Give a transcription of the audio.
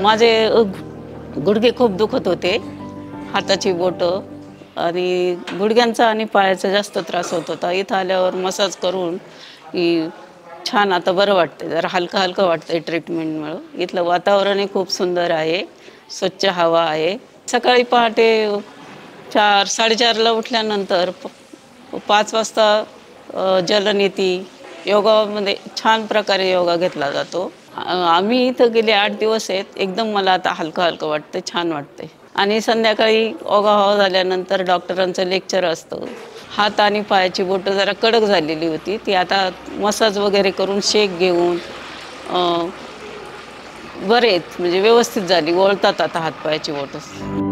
माझे गुडघे खूप दुखत होते, हाताची बोटं आणि गुडघ्यांचा आणि पायाचा जास्त त्रास होत होता. इथं आल्यावर मसाज करून की छान आता बरं वाटतंय. जरा हलकं-हलकं वाटतंय ट्रीटमेंटमुळं. इथलं वातावरणही खूप सुंदर आहे. स्वच्छ हवा आहे. सकाळी पहाटे 4:00-4:30ला उठल्यानंतर 5 वाजता जलनेती, योगामध्ये छान प्रकारे योगा घेतला जातो. आम्ही इथं गेले 8 दिवस आहेत. एकदम मला आता हलकं-हलकं वाटतंय, छान वाटतंय. आणि संध्याकाळी योगा झाल्यानंतर डॉक्टरांचं लेक्चर असतं. हात आणि पायाची बोटं जरा कडक झालेली होती. ती आता मसाज वगैरे करून शेक घेऊन बरे आहेत, म्हणजे व्यवस्थित झाली. वळतात आता हात पायाची बोटं.